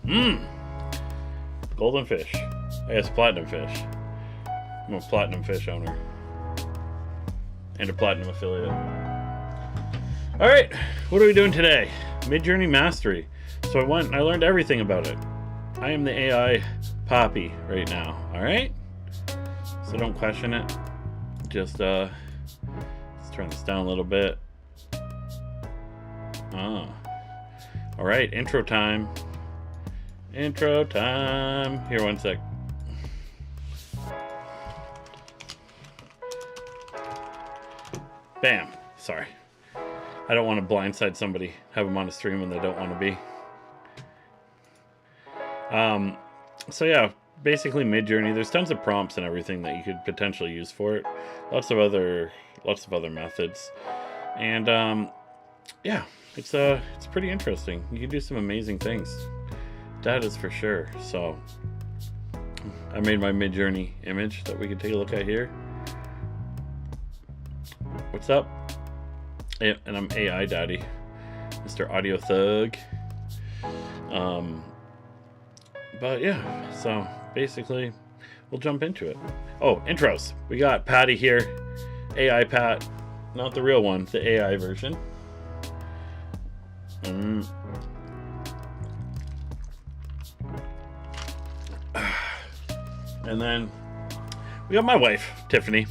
Mmm. Golden fish. I guess platinum fish. I'm a platinum fish owner. And a platinum affiliate. Alright, what are we doing today? MidJourney Mastery. So I learned everything about it. I am the AI poppy right now, alright? So don't question it. Just, let's turn this down a little bit. Alright, intro time. Intro time. Here, one sec. Bam. Sorry. I don't want to blindside somebody, have them on a stream when they don't want to be. So yeah, basically MidJourney, there's tons of prompts and everything that you could potentially use for it. Lots of other methods. And yeah, it's pretty interesting. You can do some amazing things. That is for sure. So I made my MidJourney image that we can take a look at here. What's up? And I'm AI Daddy, Mr. Audio Thug. But yeah, so basically we'll jump into it. Oh, intros. We got Patty here, AI Pat, not the real one, the AI version. And then we got my wife, Tiffany,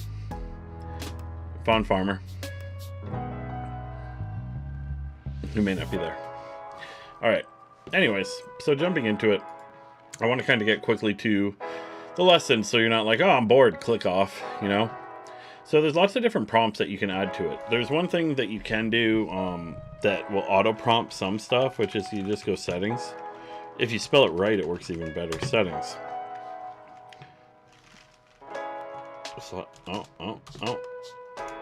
Fawn Farmer, who may not be there. All right. Anyways, so jumping into it, I want to kind of get quickly to the lesson so you're not like, oh, I'm bored, click off, you know? So there's lots of different prompts that you can add to it. There's one thing that you can do that will auto prompt some stuff, which is you just go settings. If you spell it right, it works even better. Settings. So,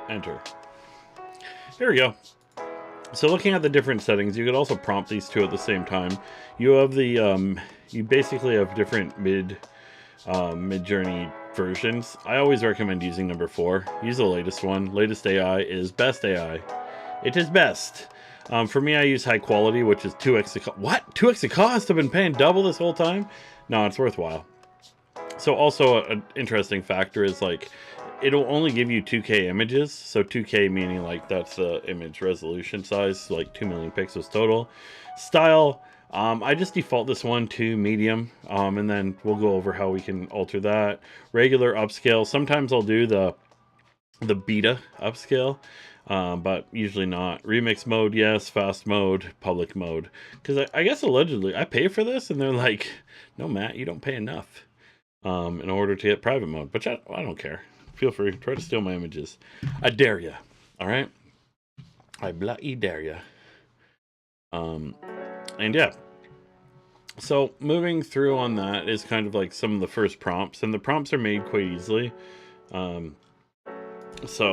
enter. Here we go. So looking at the different settings, you could also prompt these two at the same time. You have the you basically have different MidJourney versions. I always recommend using number 4. Use the latest one. Latest AI is best AI. It is best. For me, I use high quality, which is 2x the cost. What? 2x the cost? I've been paying double this whole time? No, it's worthwhile. So also an interesting factor is like, it'll only give you 2K images. So 2K meaning like that's the image resolution size, like 2 million pixels total. Style, I just default this one to medium, and then we'll go over how we can alter that. Regular upscale. Sometimes I'll do the beta upscale, but usually not. Remix mode, yes. Fast mode, public mode. Because I guess allegedly I pay for this, and they're like, no, Matt, you don't pay enough in order to get private mode. But I don't care. Feel free. Try to steal my images. I dare ya. All right? I bloody dare ya. And yeah. So moving through on that is kind of like some of the first prompts. And the prompts are made quite easily. So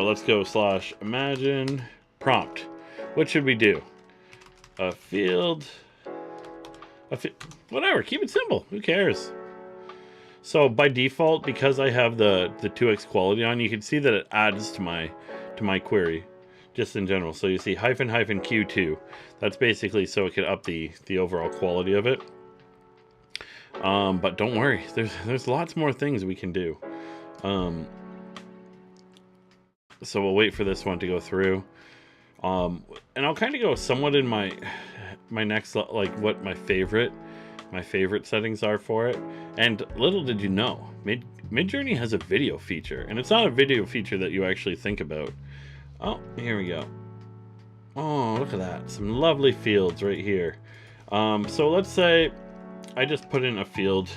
let's go / imagine prompt. What should we do? A field. Whatever. Keep it simple. Who cares? So by default, because I have the 2x quality on, you can see that it adds to my query, just in general. So you see --Q2. That's basically so it can up the overall quality of it. But don't worry, there's lots more things we can do. So we'll wait for this one to go through. And I'll kind of go somewhat in my next, like what my favorite settings are for it. And little did you know, MidJourney has a video feature, and it's not a video feature that you actually think about. Oh, here we go. Oh, look at that. Some lovely fields right here. So let's say I just put in a field,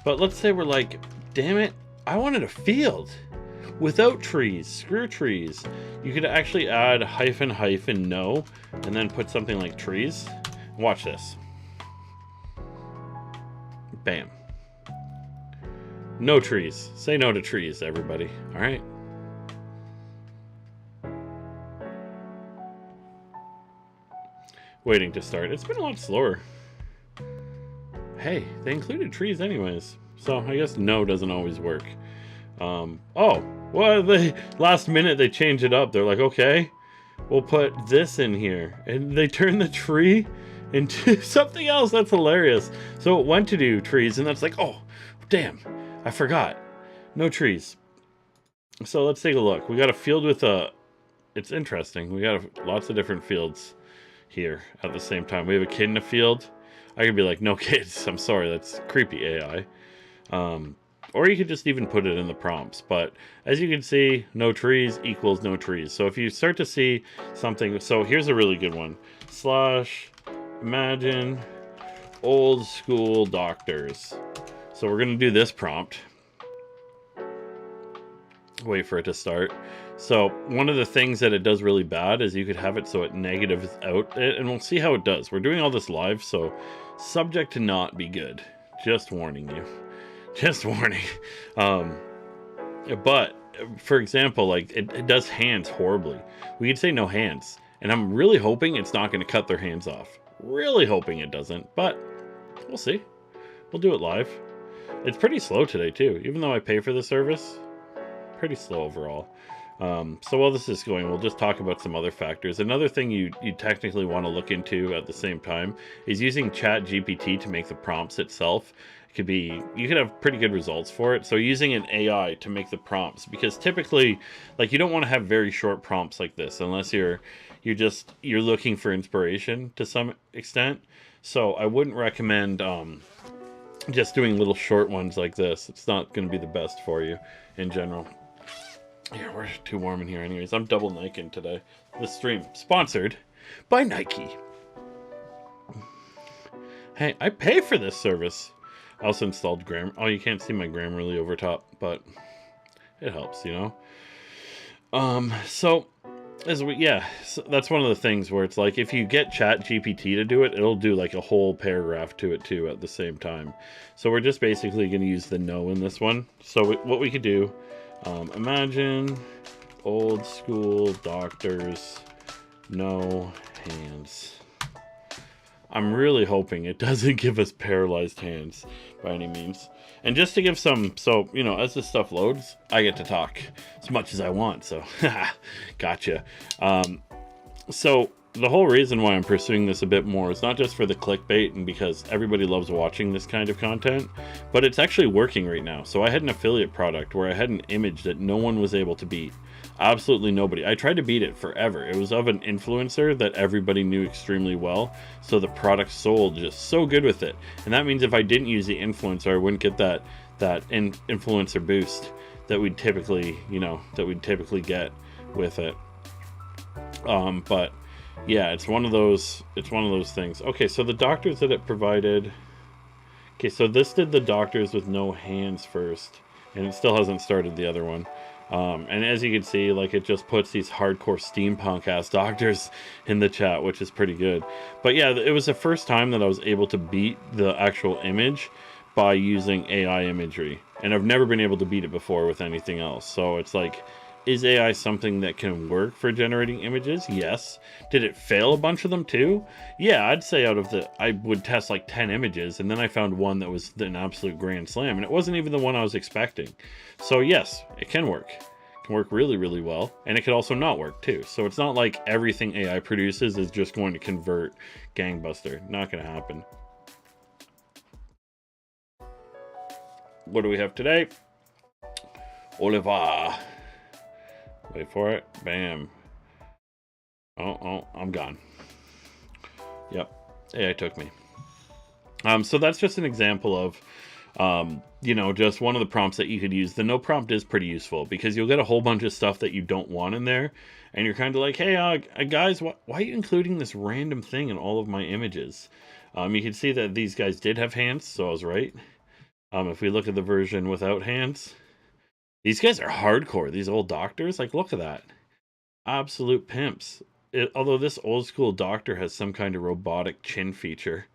but let's say we're like, damn it, I wanted a field without trees. Screw trees. You could actually add -- no, and then put something like trees. Watch this. Bam. No trees. Say no to trees, everybody. All right. Waiting to start. It's been a lot slower. Hey, they included trees anyways. So I guess no doesn't always work. Oh, well, last minute they changed it up. They're like, okay, we'll put this in here. And they turned the tree into something else. That's hilarious. So it went to do trees, and that's like, oh, damn, I forgot. No trees. So let's take a look. We got a field with a... It's interesting. We got lots of different fields here at the same time. We have a kid in a field. I could be like, no kids. I'm sorry, that's creepy AI. Or you could just even put it in the prompts. But as you can see, no trees equals no trees. So if you start to see something... So here's a really good one. / imagine old school doctors. So we're going to do this prompt. Wait for it to start. So one of the things that it does really bad is you could have it so it negatives out, and we'll see how it does. We're doing all this live, so subject to not be good. Just warning you. Just warning. But for example, like it does hands horribly. We could say no hands, and I'm really hoping it's not going to cut their hands off. Really hoping it doesn't, but we'll see. We'll do it live. It's pretty slow today too, even though I pay for the service. Pretty slow overall. So while this is going, we'll just talk about some other factors. Another thing you technically want to look into at the same time is using ChatGPT to make the prompts itself. It could be, you could have pretty good results for it. So using an AI to make the prompts, because typically, like, you don't want to have very short prompts like this unless you're looking for inspiration to some extent. So I wouldn't recommend just doing little short ones like this. It's not going to be the best for you in general. Yeah, we're too warm in here anyways. I'm double Niking today. This stream sponsored by Nike. Hey, I pay for this service. I also installed Grammarly. Oh, you can't see my Grammarly over top, but it helps, you know. So that's one of the things where it's like, if you get ChatGPT to do it, it'll do like a whole paragraph to it too at the same time. So we're just basically going to use the no in this one. So what we could do, imagine old school doctors, no hands. I'm really hoping it doesn't give us paralyzed hands by any means. And just to give some, so, you know, as this stuff loads, I get to talk as much as I want. So, gotcha. So the whole reason why I'm pursuing this a bit more is not just for the clickbait and because everybody loves watching this kind of content, but it's actually working right now. So I had an affiliate product where I had an image that no one was able to beat. Absolutely nobody. I tried to beat it forever. It was of an influencer that everybody knew extremely well. So the product sold just so good with it. And that means if I didn't use the influencer, I wouldn't get that influencer boost that we'd typically, get with it. But yeah, it's one of those things. Okay, so the doctors that it provided. Okay, so this did the doctors with no hands first, and it still hasn't started the other one. And as you can see, like, it just puts these hardcore steampunk ass doctors in the chat, which is pretty good. But yeah, it was the first time that I was able to beat the actual image by using AI imagery. And I've never been able to beat it before with anything else. So it's like, is AI something that can work for generating images? Yes. Did it fail a bunch of them too? Yeah, I'd say I would test like 10 images, and then I found one that was an absolute grand slam, and it wasn't even the one I was expecting. So yes, it can work. It can work really, really well, and it could also not work too. So it's not like everything AI produces is just going to convert gangbuster. Not going to happen. What do we have today? Oliver. Wait for it. Bam. Oh, I'm gone. Yep. AI took me. So that's just an example of, just one of the prompts that you could use. The no prompt is pretty useful because you'll get a whole bunch of stuff that you don't want in there. And you're kind of like, hey, guys, why are you including this random thing in all of my images? You can see that these guys did have hands, so I was right. If we look at the version without hands, these guys are hardcore. These old doctors, like, look at that. Absolute pimps. Although this old school doctor has some kind of robotic chin feature.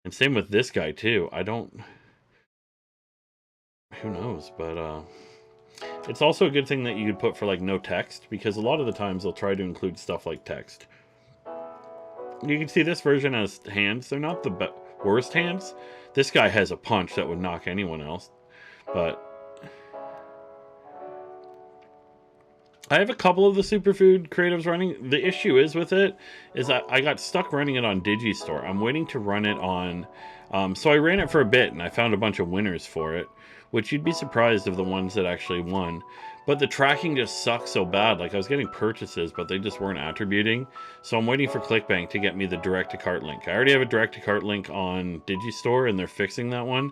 And same with this guy, too. Who knows? But, it's also a good thing that you could put for, like, no text. Because a lot of the times they'll try to include stuff like text. You can see this version has hands. They're not the worst hands. This guy has a punch that would knock anyone else. But I have a couple of the superfood creatives running. The issue is with it is that I got stuck running it on Digistore. I'm waiting to run it on. So I ran it for a bit and I found a bunch of winners for it, which you'd be surprised of the ones that actually won. But the tracking just sucks so bad. Like I was getting purchases, but they just weren't attributing. So I'm waiting for ClickBank to get me the direct to cart link. I already have a direct to cart link on Digistore and they're fixing that one.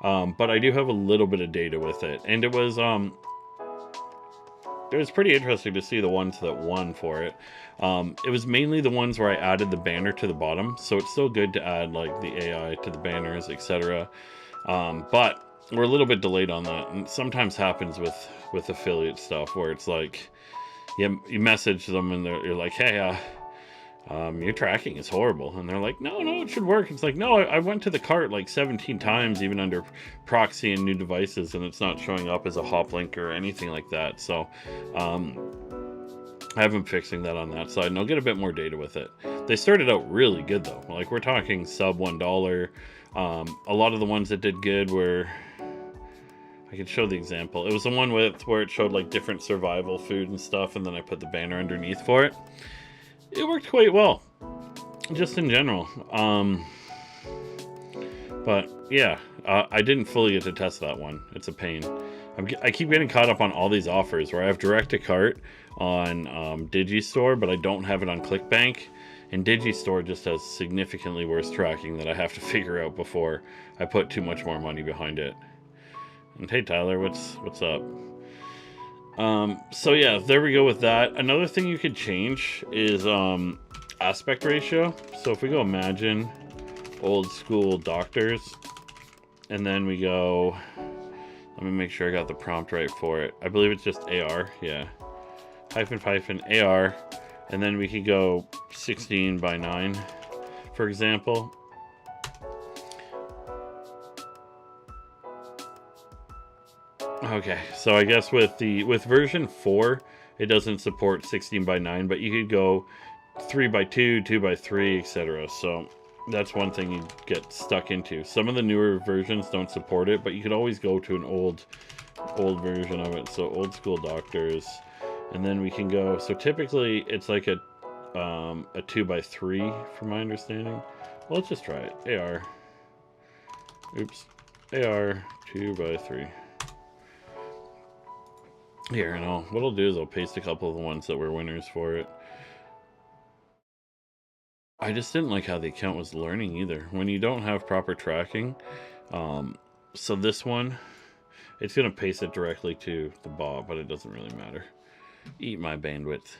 But I do have a little bit of data with it. And it was pretty interesting to see the ones that won for it. It was mainly the ones where I added the banner to the bottom, so it's still good to add like the AI to the banners, etc. But we're a little bit delayed on that, and it sometimes happens with affiliate stuff where it's like you message them and you're like, hey, your tracking is horrible, and they're like, no, it should work. It's like, no, I went to the cart like 17 times even under proxy and new devices, and it's not showing up as a hop link or anything like that. So I have been fixing that on that side, and I'll get a bit more data with it. They started out really good though, like we're talking sub $1. A lot of the ones that did good were, I can show the example. It was the one where it showed like different survival food and stuff, and then I put the banner underneath for it. It worked quite well, just in general. But yeah, I didn't fully get to test that one. It's a pain. I keep getting caught up on all these offers where I have direct to cart on Digistore, but I don't have it on ClickBank. And Digistore just has significantly worse tracking that I have to figure out before I put too much more money behind it. And hey Tyler, what's up? So yeah, there we go with that. Another thing you could change is aspect ratio. So if we go imagine old school doctors, and then we go, let me make sure I got the prompt right for it. I believe it's just AR, yeah. Hyphen AR, and then we could go 16:9, for example. Okay, so I guess with version 4, it doesn't support 16:9, but you could go 3:2, 2:3, etc. So that's one thing you get stuck into. Some of the newer versions don't support it, but you could always go to an old version of it. So old school doctors, and then we can go. So typically it's like a 2:3 from my understanding. Well, let's just try it. AR 2:3. Here, and what I'll do is I'll paste a couple of the ones that were winners for it. I just didn't like how the account was learning either. When you don't have proper tracking, so this one, it's going to paste it directly to the bot, but it doesn't really matter. Eat my bandwidth.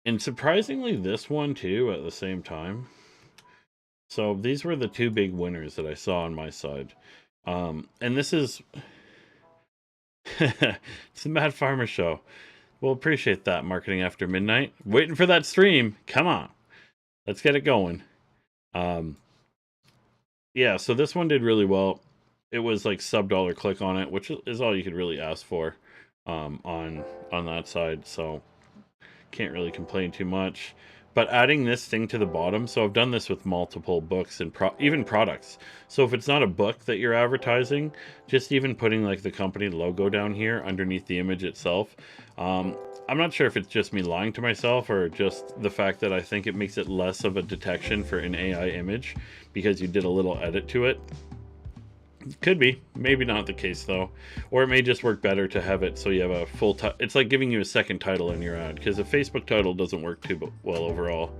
And surprisingly, this one too at the same time. So these were the two big winners that I saw on my side. And this is... It's the Mad Farmer Show. We'll appreciate that, Marketing After Midnight. Waiting for that stream. Come on. Let's get it going. Yeah, so this one did really well. It was like sub-dollar click on it, which is all you could really ask for on that side. So can't really complain too much. But adding this thing to the bottom, so I've done this with multiple books and even products. So if it's not a book that you're advertising, just even putting like the company logo down here underneath the image itself. I'm not sure if it's just me lying to myself or just the fact that I think it makes it less of a detection for an AI image because you did a little edit to it. Could be, maybe not the case though, or it may just work better to have it so you have a full it's like giving you a second title in your ad, because a Facebook title doesn't work too well overall.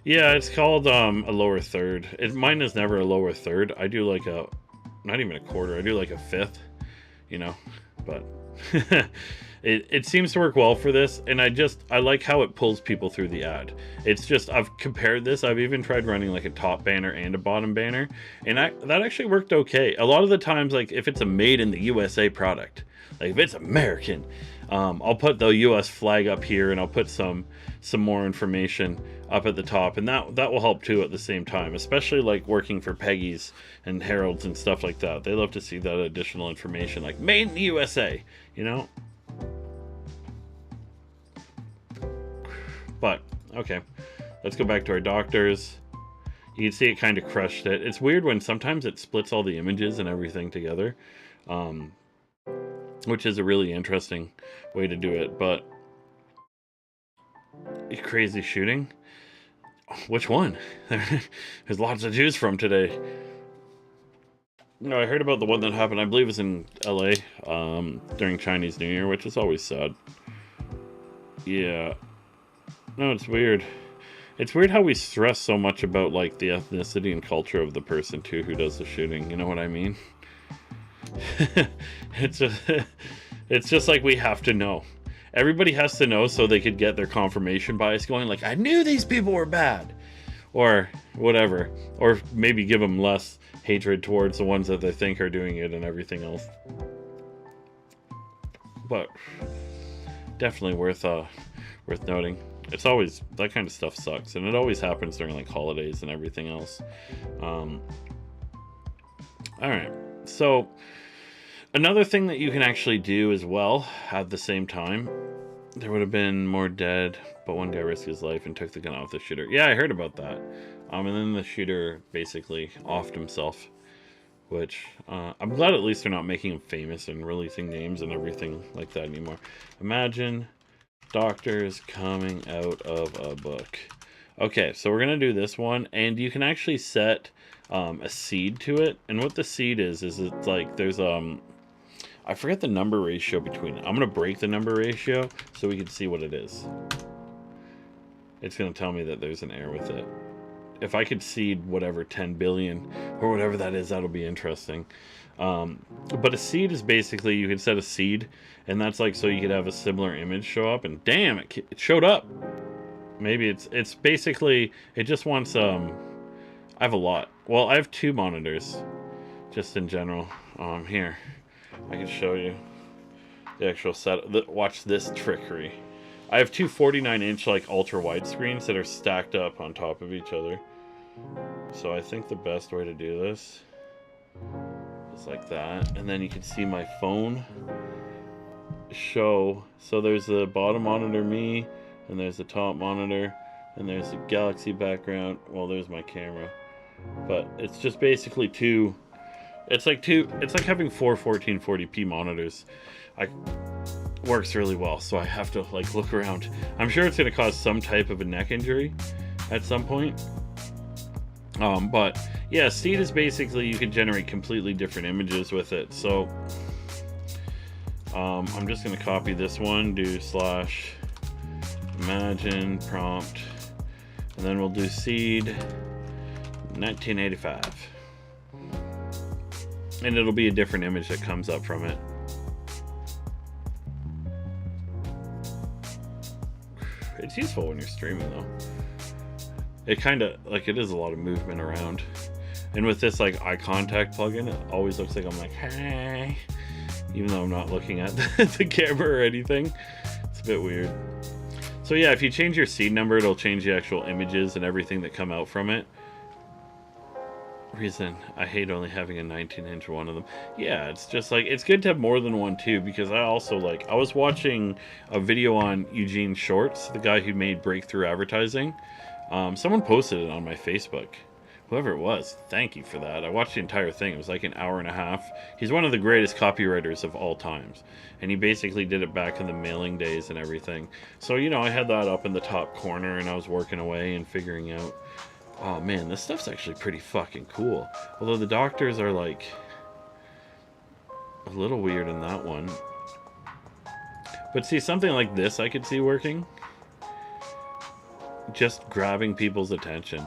Yeah, it's called a lower third. Mine is never a lower third. I do like not even a quarter, I do like a fifth, you know, but it seems to work well for this, and I like how it pulls people through the ad. It's just, I've compared this, I've even tried running like a top banner and a bottom banner, and that actually worked okay. A lot of the times, like if it's a made in the USA product, like if it's American, I'll put the US flag up here and I'll put some more information up at the top, and that will help too at the same time, especially like working for Peggy's and Harold's and stuff like that. They love to see that additional information, like made in the USA, you know. But okay, let's go back to our doctors. You can see it kind of crushed it. It's weird when sometimes it splits all the images and everything together. which is a really interesting way to do it. But crazy shooting. Which one? There's lots to choose from today. No, I heard about the one that happened, I believe it was in LA, during Chinese New Year, which is always sad. Yeah. No, it's weird. It's weird how we stress so much about, like, the ethnicity and culture of the person, too, who does the shooting. You know what I mean? it's just like we have to know. Everybody has to know so they could get their confirmation bias going, like, I knew these people were bad. Or whatever. Or maybe give them less hatred towards the ones that they think are doing it and everything else. But definitely worth noting. It's always, that kind of stuff sucks. And it always happens during, like, holidays and everything else. Alright. So another thing that you can actually do as well at the same time, there would have been more dead, but one guy risked his life and took the gun off the shooter. Yeah, I heard about that. And then the shooter basically offed himself, which I'm glad at least they're not making him famous and releasing names and everything like that anymore. Imagine doctors coming out of a book. Okay, so we're going to do this one, and you can actually set a seed to it. And what the seed is it's like there's I forget the number ratio between it. I'm going to break the number ratio so we can see what it is. It's going to tell me that there's an error with it. If I could seed whatever 10 billion or whatever that is, that'll be interesting. But a seed is basically, you can set a seed, and that's like so you could have a similar image show up, and damn, it showed up. Maybe it's basically, it just wants, I have a lot. Well, I have 2 monitors, just in general. Here. I can show you the actual set. Watch this trickery. I have 2 49-inch like ultra wide screens that are stacked up on top of each other. So I think the best way to do this is like that, and then you can see my phone show. So there's the bottom monitor, me, and there's the top monitor, and there's the galaxy background. Well, there's my camera, but it's just basically 2. It's like having 4 1440p monitors. Works really well, so I have to like look around. I'm sure it's going to cause some type of a neck injury at some point. But yeah, seed is basically you can generate completely different images with it. So I'm just going to copy this one, do /imagine prompt, and then we'll do seed 1985. And it'll be a different image that comes up from it. It's useful when you're streaming, though. It kind of, like, it is a lot of movement around. And with this, like, eye contact plugin, it always looks like I'm like, hey. Even though I'm not looking at the camera or anything. It's a bit weird. So yeah, if you change your seed number, it'll change the actual images and everything that come out from it. Reason I hate only having a 19-inch one of them. Yeah, it's just like, it's good to have more than one too, because I also like, I was watching a video on Eugene Shorts, the guy who made breakthrough advertising. Someone posted it on my Facebook. Whoever it was, thank you for that. I watched the entire thing. It was like an hour and a half. He's one of the greatest copywriters of all times, and he basically did it back in the mailing days and everything. So, you know, I had that up in the top corner, and I was working away and figuring out, oh man, this stuff's actually pretty fucking cool. Although the doctors are like a little weird in that one. But see, something like this I could see working. Just grabbing people's attention.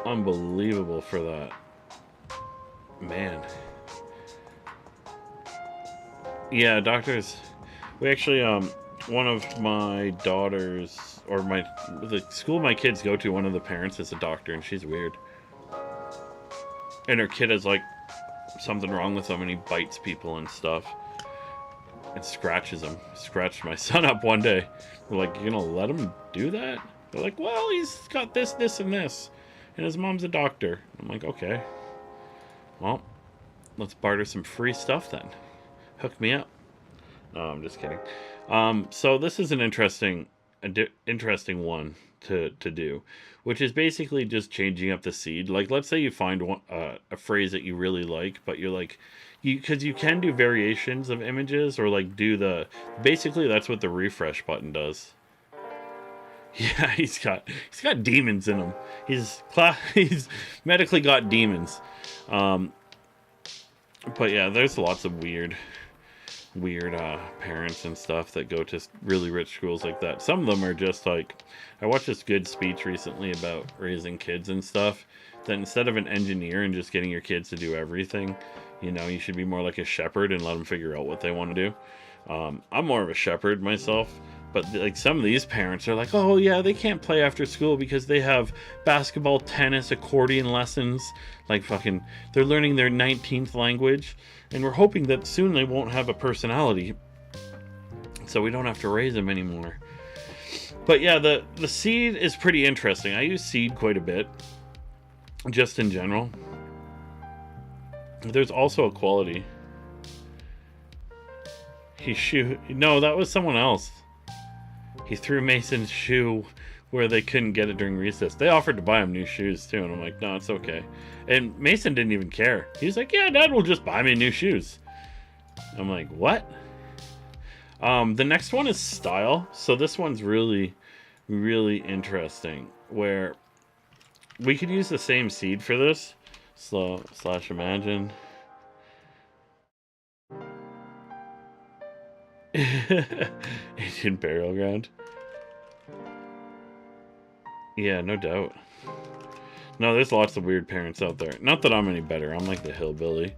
Unbelievable for that. Man. Yeah, doctors. We actually, one of my daughters, or the school my kids go to, one of the parents is a doctor, and she's weird. And her kid has, like, something wrong with him, and he bites people and stuff. And scratches them. Scratched my son up one day. We're like, you gonna let him do that? They're like, well, he's got this, this, and this. And his mom's a doctor. I'm like, okay. Well, let's barter some free stuff then. Hook me up. No, I'm just kidding. So this is an interesting interesting one to do, which is basically just changing up the seed. Like, let's say you find one, a phrase that you really like, but you're like, because you can do variations of images, or like do the, basically that's what the refresh button does. Yeah, he's got demons in him. He's medically got demons. But yeah, there's lots of weird parents and stuff that go to really rich schools like that. Some of them are just like, I watched this good speech recently about raising kids and stuff, that instead of an engineer and just getting your kids to do everything, you know, you should be more like a shepherd and let them figure out what they want to do. I'm more of a shepherd myself, but like some of these parents are like, oh yeah, they can't play after school because they have basketball, tennis, accordion lessons. Like fucking, they're learning their 19th language, and we're hoping that soon they won't have a personality, so we don't have to raise them anymore. But yeah, the seed is pretty interesting. I use seed quite a bit, just in general. There's also a quality. No, that was someone else. He threw Mason's shoe where they couldn't get it during recess. They offered to buy him new shoes too, and I'm like, no, it's okay. And Mason didn't even care. He's like, yeah, Dad will just buy me new shoes. I'm like, what? The next one is style. So this one's really, really interesting, where we could use the same seed for this. Imagine. Asian burial ground. Yeah, no doubt. No, there's lots of weird parents out there. Not that I'm any better. I'm like the hillbilly.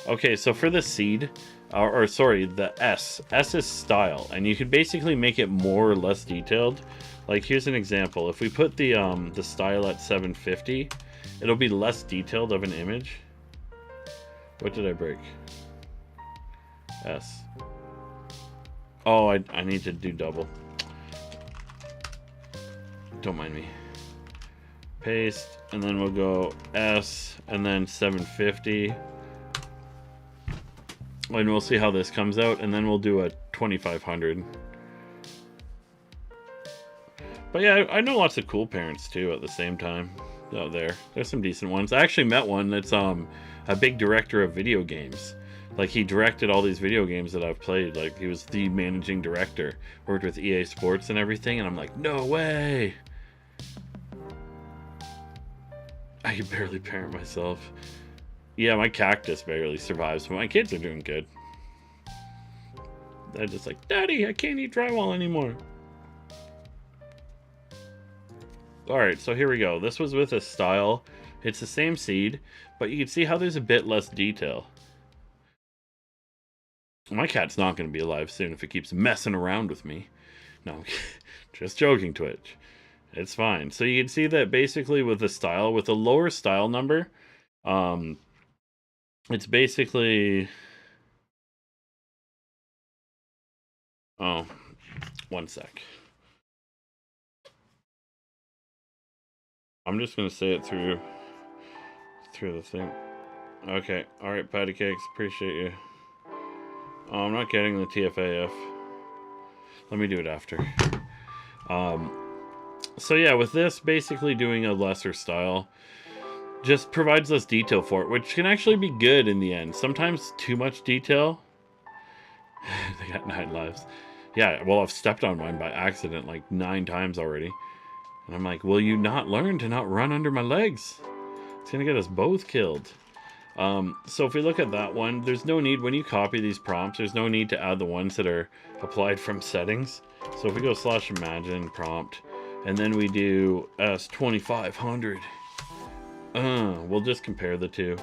Okay, so for the seed, or sorry, the S. S is style, and you can basically make it more or less detailed. Like, here's an example. If we put the style at 750, it'll be less detailed of an image. What did I break? S. Oh, I need to do double. Don't mind me. Paste, and then we'll go S, and then 750. And we'll see how this comes out, and then we'll do a 2500. But yeah, I know lots of cool parents too at the same time out there. There's some decent ones. I actually met one that's a big director of video games. Like, he directed all these video games that I've played. Like, he was the managing director. Worked with EA Sports and everything, and I'm like, no way! I can barely parent myself. Yeah, my cactus barely survives, but my kids are doing good. They're just like, Daddy, I can't eat drywall anymore. Alright, so here we go. This was with a style. It's the same seed, but you can see how there's a bit less detail. My cat's not going to be alive soon if it keeps messing around with me. No, just joking, Twitch. It's fine. So you can see that basically with the style, with a lower style number, it's basically... Oh, one sec. I'm just going to say it through the thing. Okay, alright, Patty Cakes, appreciate you. Oh, I'm not getting the TFAF. Let me do it after. So yeah, with this, basically doing a lesser style just provides less detail for it, which can actually be good in the end. Sometimes too much detail. They got 9 lives. Yeah, well, I've stepped on mine by accident like 9 times already. And I'm like, will you not learn to not run under my legs? It's gonna get us both killed. So if we look at that one, there's no need, when you copy these prompts, there's no need to add the ones that are applied from settings. So if we go /imagine prompt, and then we do S2500, we'll just compare the two.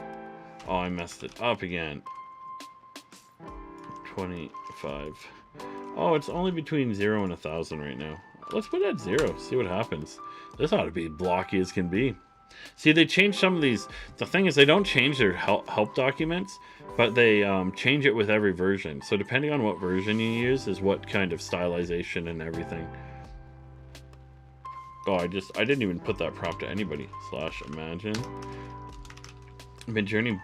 Oh, I messed it up again. 25. Oh, it's only between 0 and 1,000 right now. Let's put it at 0, see what happens. This ought to be blocky as can be. See, they change some of these. The thing is, they don't change their help documents, but they change it with every version. So depending on what version you use is what kind of stylization and everything. Oh, I didn't even put that prompt to anybody. /imagine. MidJourney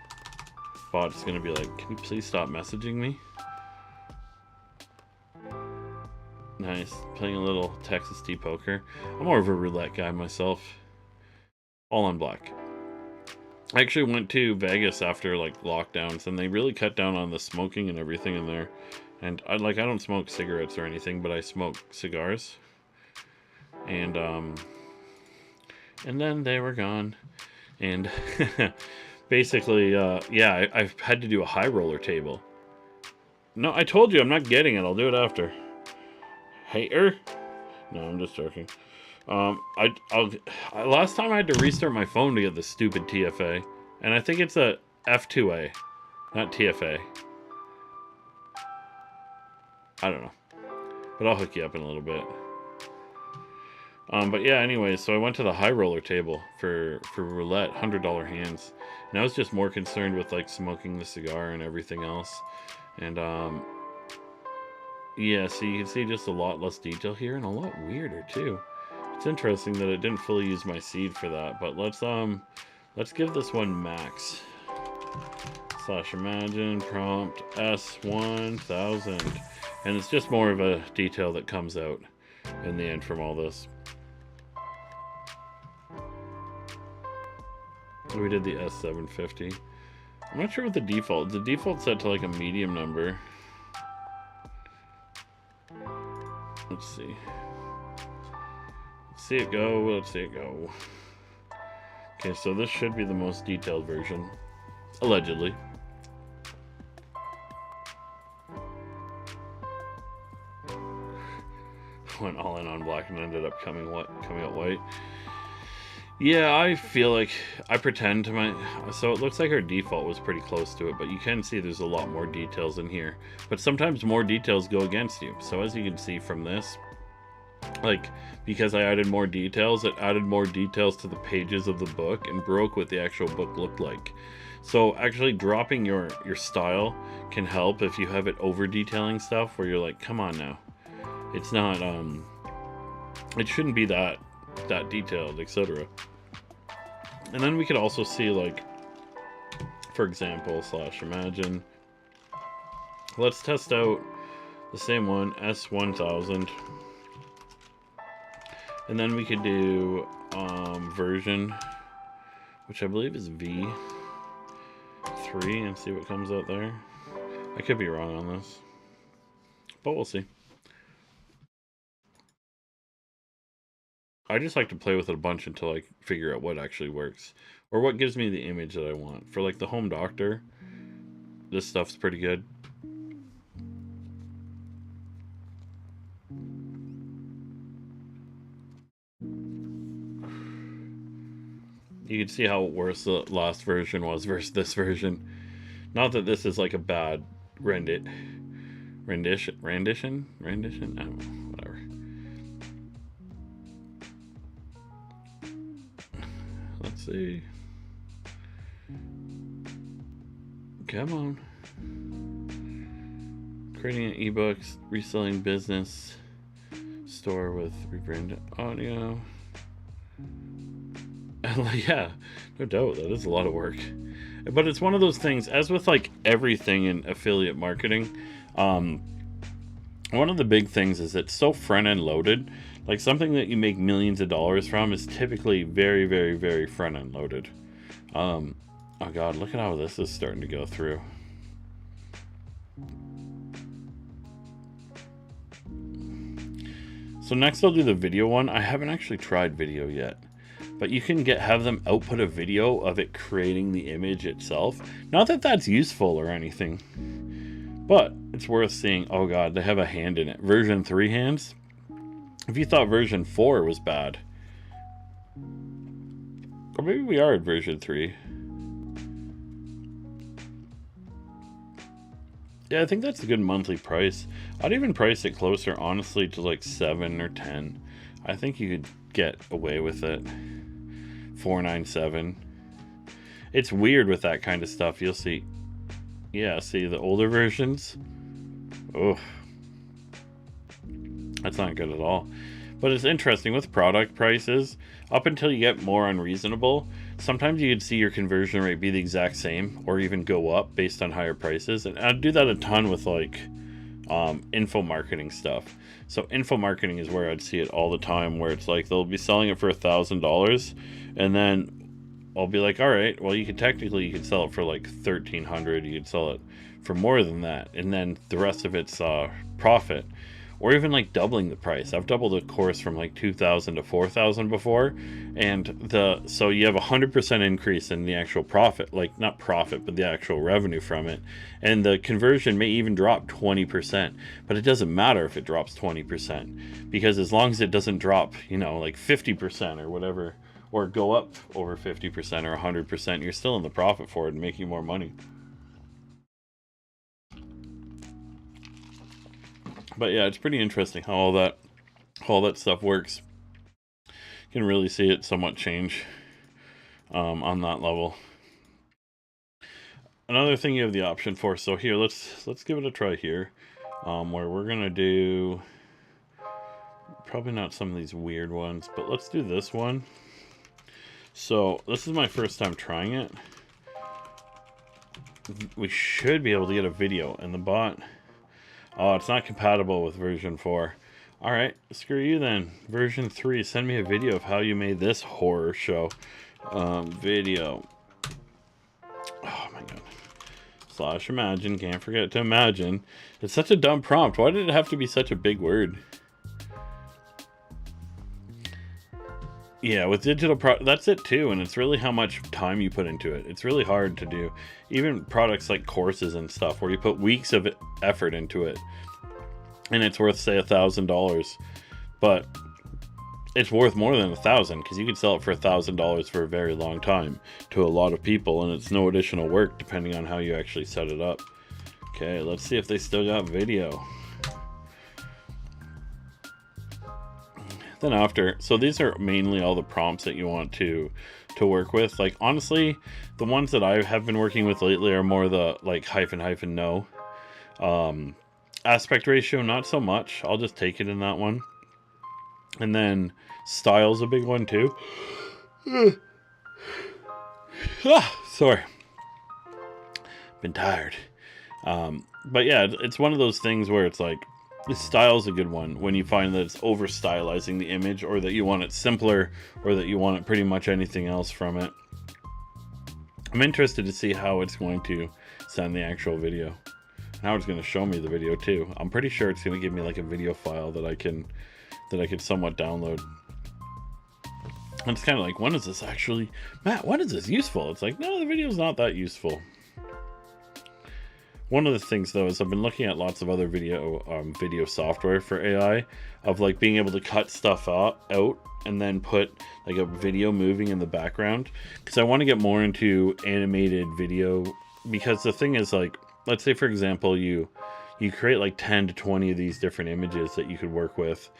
bot is going to be like, can you please stop messaging me? Nice. Playing a little Texas tea poker. I'm more of a roulette guy myself. All on black. I actually went to Vegas after like lockdowns, and they really cut down on the smoking and everything in there. And I don't smoke cigarettes or anything, but I smoke cigars. And then they were gone. And basically, yeah, I've had to do a high roller table. No, I told you I'm not getting it. I'll do it after. Hater? No, I'm just joking. Last time I had to restart my phone to get the stupid TFA, and I think it's a F2A, not TFA. I don't know, but I'll hook you up in a little bit. But yeah, anyway, so I went to the high roller table for roulette, $100 hands, and I was just more concerned with like smoking the cigar and everything else, and yeah, so you can see just a lot less detail here and a lot weirder too. It's interesting that it didn't fully use my seed for that, but let's give this one max. /imagine prompt S1000, and it's just more of a detail that comes out in the end from all this. We did the S750. I'm not sure what the default. The default set to like a medium number. Let's see. See it go. Let's see it go. Okay, so this should be the most detailed version, allegedly. Went all in on black and ended up coming out white. Yeah, I feel like I pretend to my... So it looks like our default was pretty close to it, but you can see there's a lot more details in here. But sometimes more details go against you. So as you can see from this, like, because I added more details, it added more details to the pages of the book and broke what the actual book looked like. So actually dropping your style can help if you have it over detailing stuff where you're like, come on now. It's not, it shouldn't be that detailed, etc. And then we could also see, like, for example, /imagine. Let's test out the same one, S1000. And then we could do version, which I believe is V3, and see what comes out there. I could be wrong on this, but we'll see. I just like to play with it a bunch until I figure out what actually works, or what gives me the image that I want. For like the Home Doctor, this stuff's pretty good. You can see how worse the last version was versus this version. Not that this is like a bad rendition? I don't know, whatever. Let's see. Come on. Creating an ebooks, reselling business, store with rebranded audio. Yeah, no doubt, that is a lot of work. But it's one of those things, as with like everything in affiliate marketing, one of the big things is it's so front-end loaded. Like something that you make millions of dollars from is typically very, very, very front-end loaded. Oh god, look at how this is starting to go through. So next I'll do the video one. I haven't actually tried video yet, but you can have them output a video of it creating the image itself. Not that that's useful or anything, but it's worth seeing. Oh god, they have a hand in it. Version 3 hands. If you thought version 4 was bad, or maybe we are at version 3. Yeah, I think that's a good monthly price. I'd even price it closer, honestly, to like 7 or 10. I think you could get away with it. $4.97. It's weird with that kind of stuff. You'll see. Yeah, see the older versions. Oh, that's not good at all. But it's interesting with product prices. Up until you get more unreasonable, sometimes you could see your conversion rate be the exact same or even go up based on higher prices. And I do that a ton with like info marketing stuff. So info marketing is where I'd see it all the time, where it's like they'll be selling it for $1,000, and then I'll be like, all right, well, you could sell it for like $1,300. You could sell it for more than that, and then the rest of it's profit, or even like doubling the price. I've doubled a course from like $2,000 to $4,000 before, and so you have 100% increase in the actual profit, like not profit, but the actual revenue from it, and the conversion may even drop 20%, but it doesn't matter if it drops 20%, because as long as it doesn't drop, like 50% or whatever, or go up over 50% or 100%, you're still in the profit for it and making more money. But yeah, it's pretty interesting how all that stuff works. You can really see it somewhat change on that level. Another thing you have the option for. So here, let's give it a try here, where we're gonna do probably not some of these weird ones, but let's do this one. So this is my first time trying it. We should be able to get a video, and the bot. Oh, it's not compatible with version 4. Alright, screw you then. Version 3, send me a video of how you made this horror show. Video. Oh my god. / imagine, can't forget to imagine. It's such a dumb prompt. Why did it have to be such a big word? Yeah, with digital that's it too, and it's really how much time you put into it. It's really hard to do. Even products like courses and stuff, where you put weeks of effort into it, and it's worth, say, $1,000, but it's worth more than $1,000, because you could sell it for $1,000 for a very long time to a lot of people, and it's no additional work depending on how you actually set it up. Okay, let's see if they still got video. Then after, so these are mainly all the prompts that you want to work with. Like, honestly, the ones that I have been working with lately are more the like hyphen no. Aspect ratio, not so much. I'll just take it in that one. And then style's a big one too. Sorry, been tired. But yeah, it's one of those things where it's like, the style's a good one when you find that it's over stylizing the image, or that you want it simpler, or that you want it pretty much anything else from it. I'm interested to see how it's going to send the actual video. Now it's going to show me the video too. I'm pretty sure it's going to give me like a video file that I can somewhat download. And it's kind of like, when is this actually, Matt, when is this useful? It's like, no, the video's not that useful. One of the things though is I've been looking at lots of other video software for AI, of like being able to cut stuff out and then put like a video moving in the background, because I want to get more into animated video. Because the thing is, like, let's say for example you create like 10 to 20 of these different images that you could work with.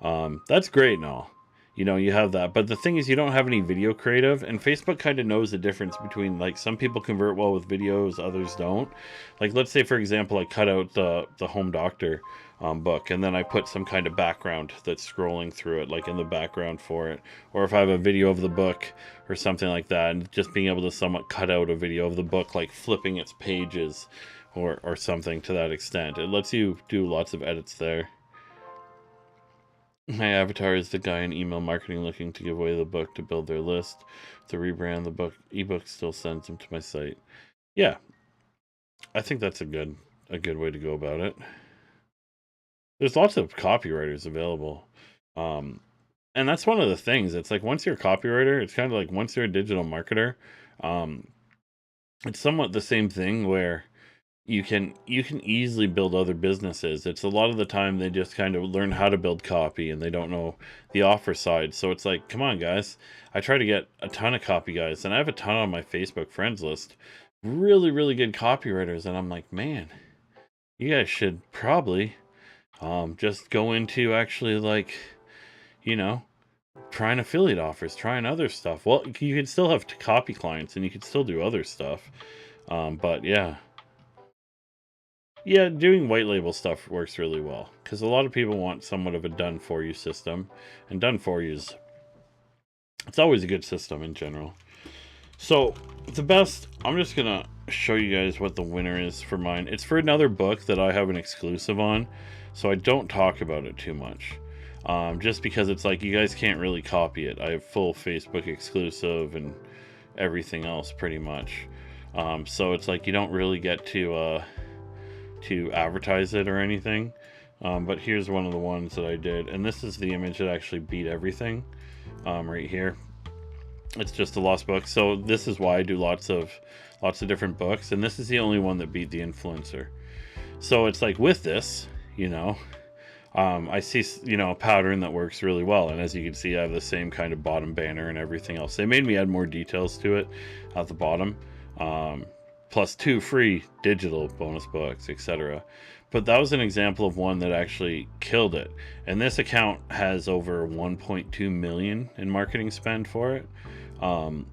That's great and all. You have that. But the thing is, you don't have any video creative, and Facebook kind of knows the difference between, like, some people convert well with videos, others don't. Like, let's say, for example, I cut out the Home Doctor book, and then I put some kind of background that's scrolling through it, like in the background for it. Or if I have a video of the book or something like that, and just being able to somewhat cut out a video of the book, like flipping its pages or something to that extent. It lets you do lots of edits there. My avatar is the guy in email marketing looking to give away the book to build their list. To rebrand the book, ebook still sends them to my site. Yeah, I think that's a good way to go about it. There's lots of copywriters available, and that's one of the things. It's like, once you're a copywriter, it's kind of like once you're a digital marketer, it's somewhat the same thing, where you can easily build other businesses. It's a lot of the time they just kind of learn how to build copy, and they don't know the offer side. So it's like, come on guys, I try to get a ton of copy guys, and I have a ton on my Facebook friends list, really, really good copywriters, and I'm like, man, you guys should probably just go into actually, like, trying affiliate offers, trying other stuff. Well, you can still have copy clients, and you can still do other stuff, but yeah, doing white label stuff works really well, because a lot of people want somewhat of a done for you system, and done for you it's always a good system in general. So the best, I'm just gonna show you guys what the winner is for mine. It's for another book that I have an exclusive on, so I don't talk about it too much. Just because it's like you guys can't really copy it. I have full Facebook exclusive and everything else pretty much. So it's like you don't really get to advertise it or anything. But here's one of the ones that I did, and this is the image that actually beat everything. Right here, it's just a lost book. So this is why I do lots of different books, and this is the only one that beat the influencer. So it's like with this, I see, a pattern that works really well. And as you can see, I have the same kind of bottom banner and everything else. They made me add more details to it at the bottom. Plus 2 free digital bonus books, etc. But that was an example of one that actually killed it. And this account has over 1.2 million in marketing spend for it.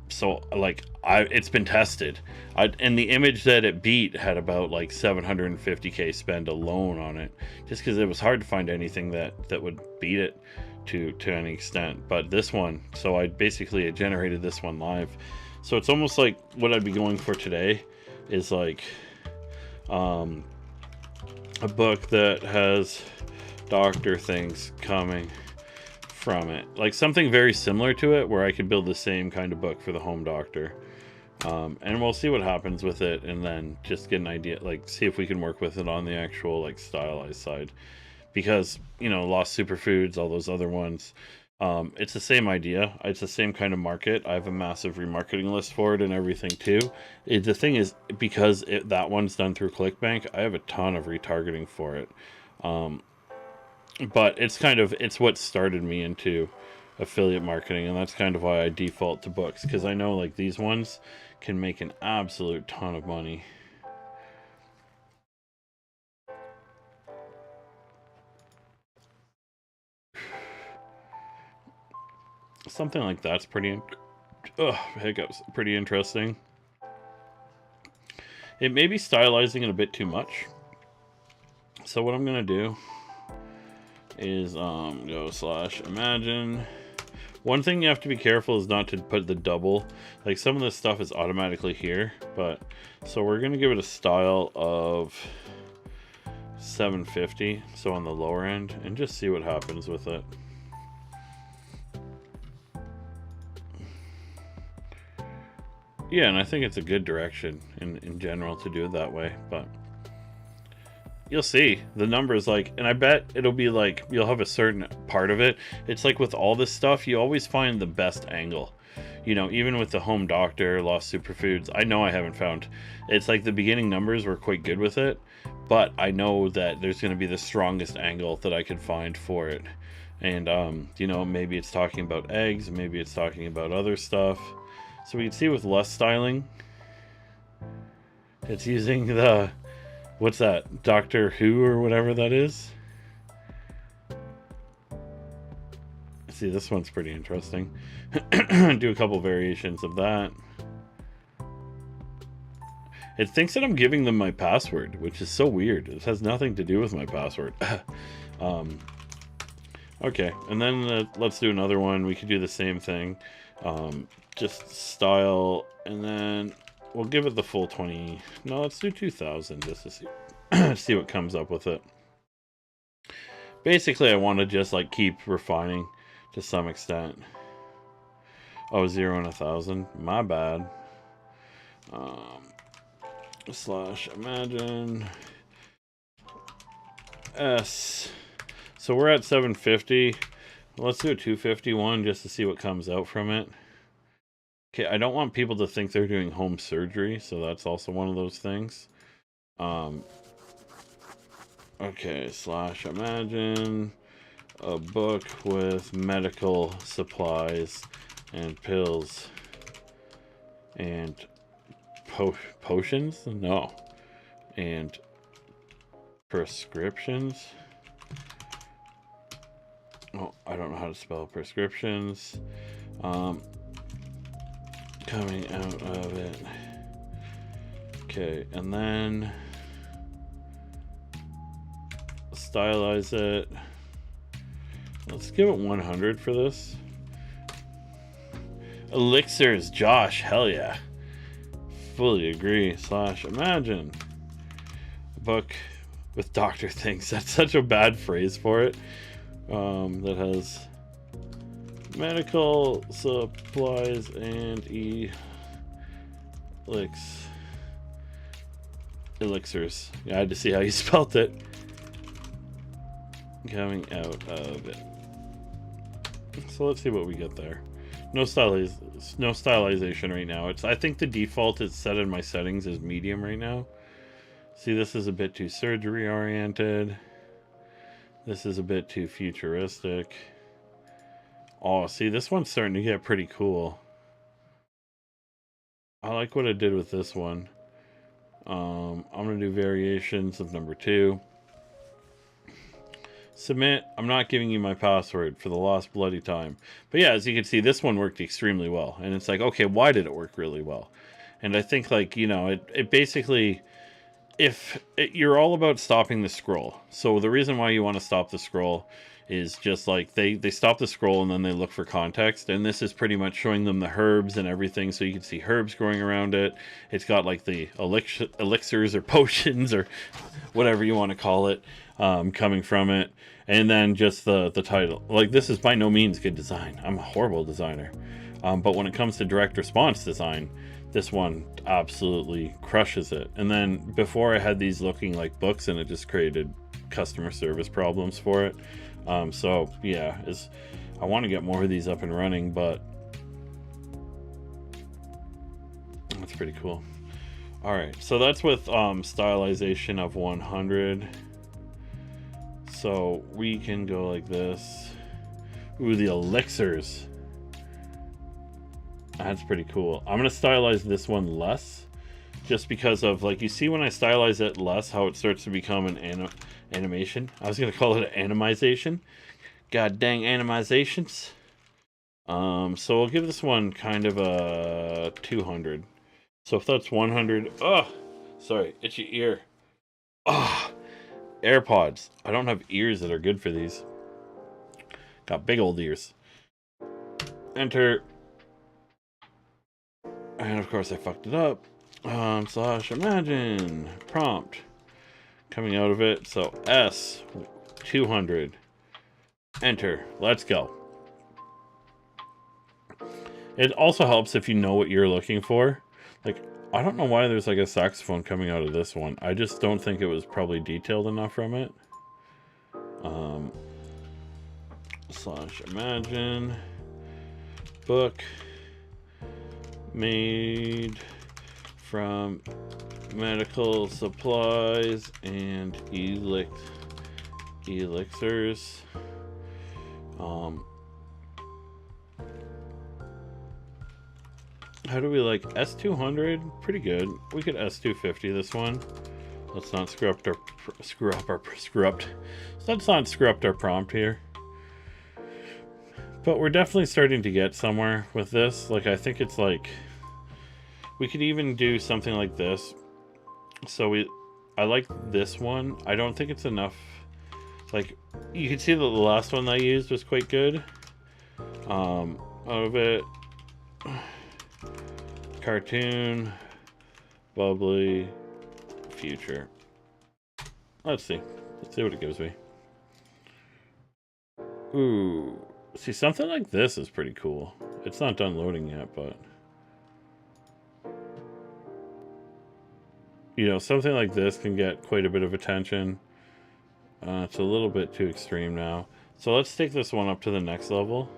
So like it's been tested, and the image that it beat had about like 750k spend alone on it, just because it was hard to find anything that would beat it to any extent. But this one, so I generated this one live, so it's almost like what I'd be going for today is like a book that has doctor things coming from it, like something very similar to it, where I could build the same kind of book for the home doctor. And we'll see what happens with it, and then just get an idea, like see if we can work with it on the actual like stylized side, because Lost Superfoods, all those other ones, it's the same idea, it's the same kind of market. I have a massive remarketing list for it and everything too. The thing is, because that one's done through ClickBank, I have a ton of retargeting for it. But it's what started me into affiliate marketing, and that's kind of why I default to books, because I know like these ones can make an absolute ton of money. Something like that's pretty hiccups, pretty interesting. It may be stylizing it a bit too much, so what I'm gonna do is go /imagine. One thing you have to be careful is not to put the double, like some of this stuff is automatically here, but so we're gonna give it a style of 750, so on the lower end, and just see what happens with it. Yeah, and I think it's a good direction in general to do it that way, but you'll see the numbers, like, and I bet it'll be like you'll have a certain part of it. It's like with all this stuff, you always find the best angle. Even with the home doctor, Lost Superfoods, I know I haven't found. It's like the beginning numbers were quite good with it, but I know that there's going to be the strongest angle that I could find for it. And maybe it's talking about eggs, maybe it's talking about other stuff. So we can see with less styling, it's using the, what's that, Doctor Who or whatever that is. See, this one's pretty interesting. Do a couple variations of that. It thinks that I'm giving them my password, which is so weird. It has nothing to do with my password. Okay, and then let's do another one. We could do the same thing. Just style, and then we'll give it the full 20. No, let's do 2000 just to see see what comes up with it. Basically, I want to just like keep refining to some extent. Oh, 0 and 1,000. My bad. /imagine S. So we're at 750. Let's do a 251 just to see what comes out from it. Okay, I don't want people to think they're doing home surgery, so that's also one of those things. Okay, /imagine a book with medical supplies and pills and potions? No. And prescriptions? Oh, I don't know how to spell prescriptions. Coming out of it. Okay, and then stylize it. Let's give it 100 for this. Elixirs, Josh, hell yeah. Fully agree. / imagine. A book with doctor things. That's such a bad phrase for it. That has medical supplies and elixirs. Yeah, I had to see how you spelt it. Coming out of it. So let's see what we get there. No stylization right now. I think the default is set in my settings is medium right now. See, this is a bit too surgery oriented. This is a bit too futuristic. Oh, see, this one's starting to get pretty cool. I like what I did with this one. I'm gonna do variations of number 2. Submit. I'm not giving you my password for the lost bloody time. But yeah, as you can see, this one worked extremely well. And it's like, okay, why did it work really well? And I think, like, you know, it basically, you're all about stopping the scroll. So the reason why you want to stop the scroll is just like they stop the scroll and then they look for context. And this is pretty much showing them the herbs and everything. So you can see herbs growing around it. It's got like the elixirs or potions or whatever you want to call it coming from it. And then just the title. Like, this is by no means good design. I'm a horrible designer. But when it comes to direct response design, this one absolutely crushes it. And then before I had these looking like books and it just created customer service problems for it. So yeah, I want to get more of these up and running, but that's pretty cool. All right, so that's with stylization of 100. So we can go like this. Ooh, the elixirs. That's pretty cool. I'm going to stylize this one less. Just because of, like, you see when I stylize it less, how it starts to become an animation. I was going to call it an animization. God dang animations. So we'll give this one kind of a 200. So if that's 100... Oh, sorry, itchy ear. Oh, AirPods. I don't have ears that are good for these. Got big old ears. Enter. And of course I fucked it up. / imagine. Prompt. Coming out of it. So S. 200. Enter. Let's go. It also helps if you know what you're looking for. Like, I don't know why there's like a saxophone coming out of this one. I just don't think it was probably detailed enough from it. / imagine. Book made from medical supplies and elixirs. How do we like S200? Pretty good. We could S250 this one. Let's not screw up our prompt here. But we're definitely starting to get somewhere with this. Like, I think it's like we could even do something like this. So I like this one. I don't think it's enough. Like, you can see that the last one I used was quite good. Out of it, cartoon, bubbly, future. Let's see what it gives me. Ooh, see, something like this is pretty cool. It's not done loading yet, but you know, something like this can get quite a bit of attention. It's a little bit too extreme now. So let's take this one up to the next level.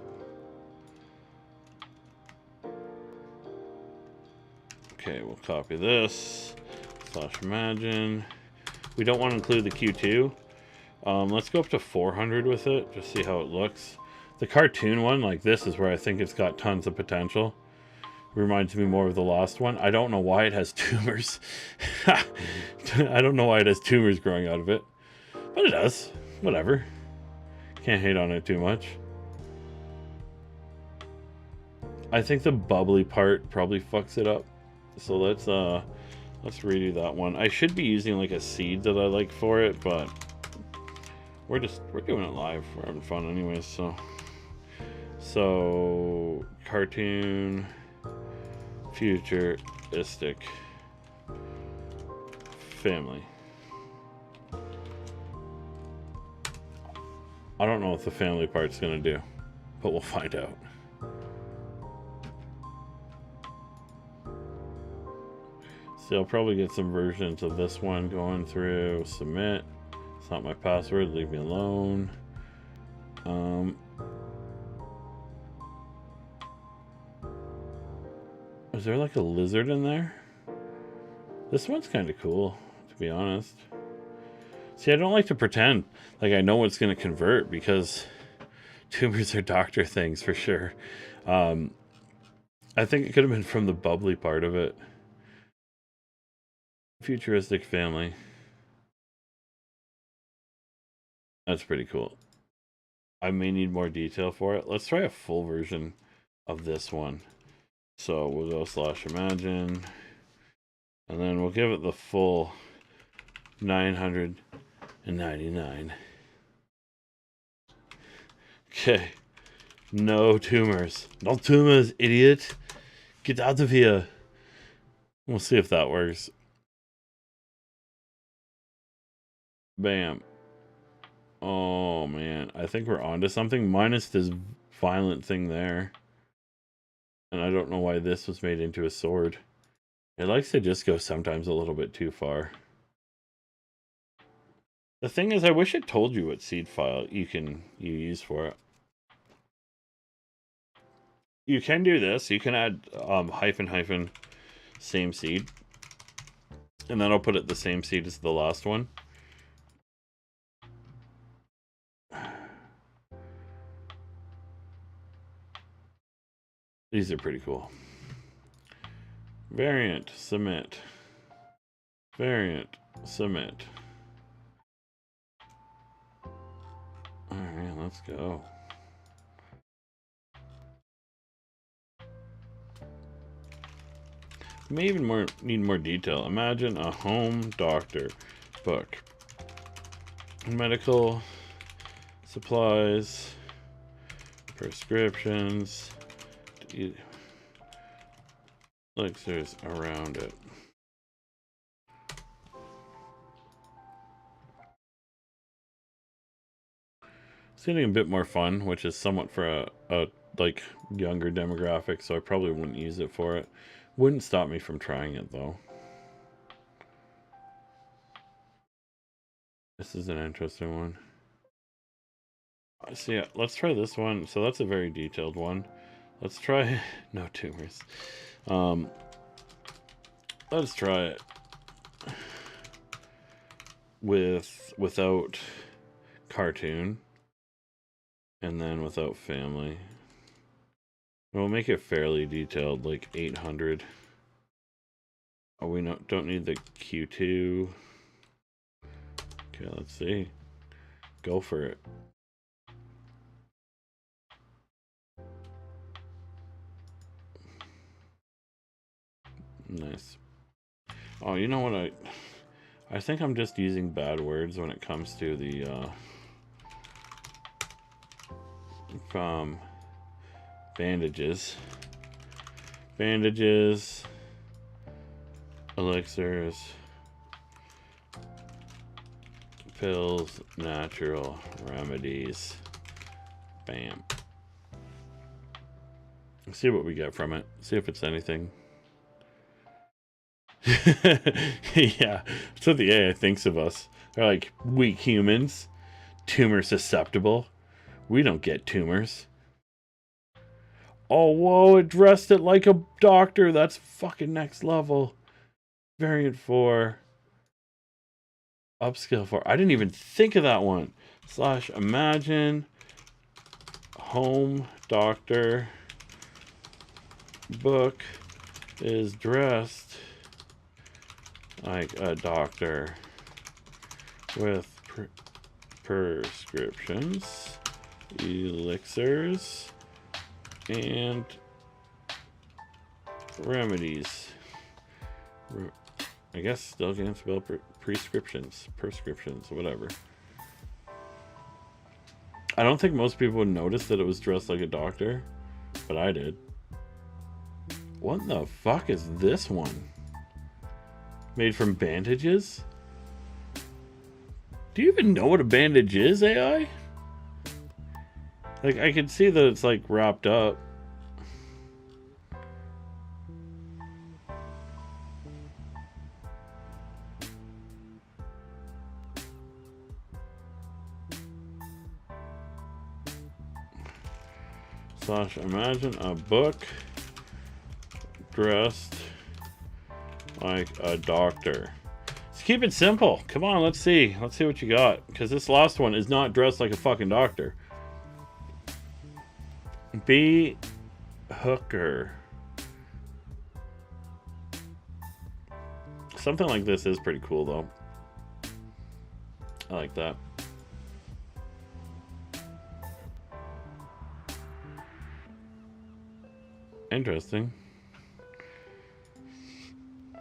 Okay, we'll copy this. / imagine. We don't want to include the Q2. Let's go up to 400 with it. Just see how it looks. The cartoon one, like this, is where I think it's got tons of potential. Reminds me more of the last one. I don't know why it has tumors. I don't know why it has tumors growing out of it. But it does. Whatever. Can't hate on it too much. I think the bubbly part probably fucks it up. So let's redo that one. I should be using like a seed that I like for it, but we're doing it live. We're having fun anyways, so So, cartoon, futuristic, family. I don't know what the family part's gonna do, but we'll find out. So I'll probably get some versions of this one going through. Submit. It's not my password. Leave me alone. Is there like a lizard in there? This one's kind of cool, to be honest. See, I don't like to pretend like I know what's going to convert, because tumors are doctor things for sure. I think it could have been from the bubbly part of it. Futuristic family. That's pretty cool. I may need more detail for it. Let's try a full version of this one. So we'll go /imagine, and then we'll give it the full 999. Okay. No tumors. No tumors, idiot. Get out of here. We'll see if that works. Bam. Oh, man. I think we're onto something. Minus this violent thing there. And I don't know why this was made into a sword. It likes to just go sometimes a little bit too far. The thing is, I wish it told you what seed file you use for it. You can do this. You can add hyphen same seed. And then I'll put it the same seed as the last one. These are pretty cool. Variant, submit. Variant, submit. Alright, let's go. May even need more detail. Imagine a home doctor book. Medical supplies, prescriptions, elixirs around it. It's getting a bit more fun, which is somewhat for a like younger demographic, so I probably wouldn't use it for it. Wouldn't stop me from trying it though. This is an interesting one. So yeah, let's try this one. So that's a very detailed one. Let's try no tumors. Let's try it without cartoon, and then without family. We'll make it fairly detailed, like 800. Oh, we don't need the Q2. Okay, let's see. Go for it. Nice. Oh, you know what? I think I'm just using bad words when it comes to the bandages, elixirs, pills, natural remedies. Bam. Let's see what we get from it. See if it's anything. Yeah, that's what the AI thinks of us. They're like, weak humans, tumor susceptible. We don't get tumors. Oh, whoa, it dressed it like a doctor. That's fucking next level. Variant 4. Upscale 4. I didn't even think of that one. /imagine home doctor book is dressed like a doctor with prescriptions, elixirs, and remedies. I guess still can't spell prescriptions, whatever. I don't think most people would notice that it was dressed like a doctor, but I did. What the fuck is this one? Made from bandages? Do you even know what a bandage is, AI? Like, I can see that it's like wrapped up. Slash imagine a book dressed like a doctor. Let's keep it simple. Come on, let's see. Let's see what you got. Because this last one is not dressed like a fucking doctor. B. Hooker. Something like this is pretty cool, though. I like that. Interesting.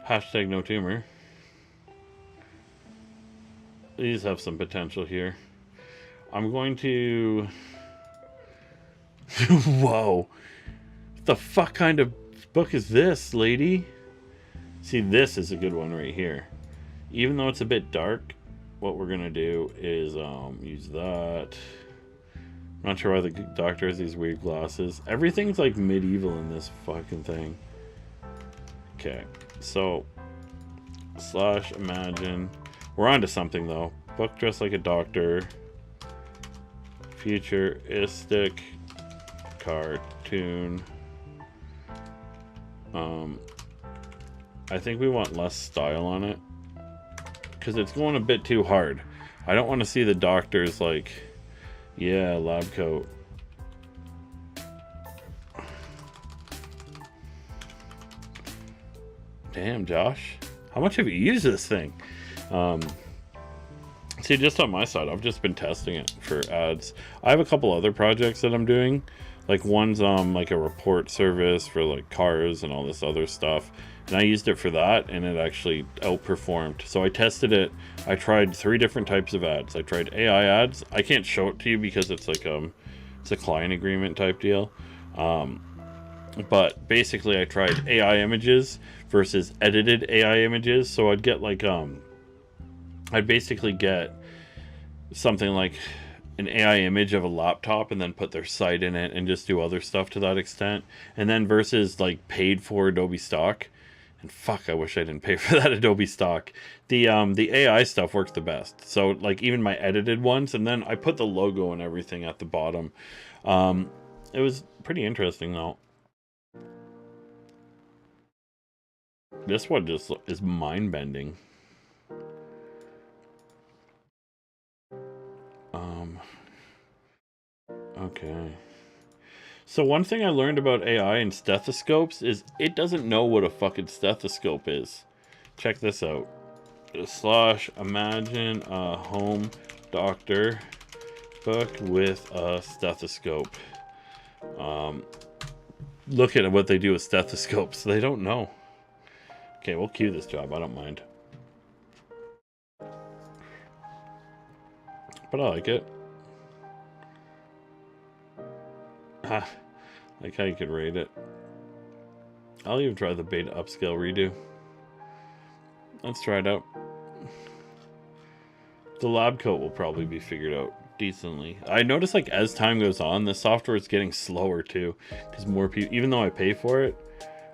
Hashtag no tumor. These have some potential here. I'm going to... Whoa. What the fuck kind of book is this, lady? See, this is a good one right here. Even though it's a bit dark, what we're going to do is use that. I'm not sure why the doctor has these weird glasses. Everything's like medieval in this fucking thing. Okay, so slash imagine. We're on to something though. Book dressed like a doctor. Futuristic cartoon. I think we want less style on it because it's going a bit too hard. I don't want to see the doctor's like, yeah, lab coat. Damn, Josh. How much have you used this thing? See, just on my side, I've just been testing it for ads. I have a couple other projects that I'm doing. Like one's like a report service for like cars and all this other stuff. And I used it for that and it actually outperformed. So I tested it. I tried 3 different types of ads. I tried AI ads. I can't show it to you because it's like it's a client agreement type deal. But basically I tried AI images versus edited AI images. So I'd get like I'd basically get something like an AI image of a laptop and then put their site in it and just do other stuff to that extent. And then versus like paid for Adobe stock. And fuck, I wish I didn't pay for that Adobe stock. The AI stuff works the best. So like even my edited ones, and then I put the logo and everything at the bottom. It was pretty interesting though. This one just is mind-bending. Okay. So one thing I learned about AI and stethoscopes is it doesn't know what a fucking stethoscope is. Check this out. Slash imagine a home doctor book with a stethoscope. Look at what they do with stethoscopes. They don't know. Okay, we'll queue this job. I don't mind. But I like it. Like how you could rate it. I'll even try the beta upscale redo. Let's try it out. The lab coat will probably be figured out decently. I notice like as time goes on, the software is getting slower too, because more people, even though I pay for it,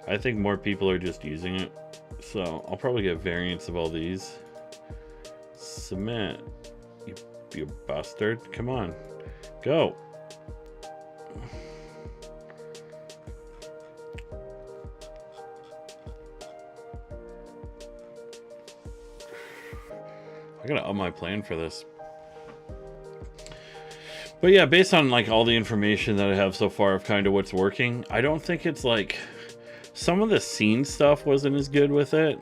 I think more people are just using it. So I'll probably get variants of all these. Submit. You bastard. Come on. Go. I gotta up my plan for this. But yeah, based on like all the information that I have so far of kind of what's working, I don't think it's like some of the scene stuff wasn't as good with it.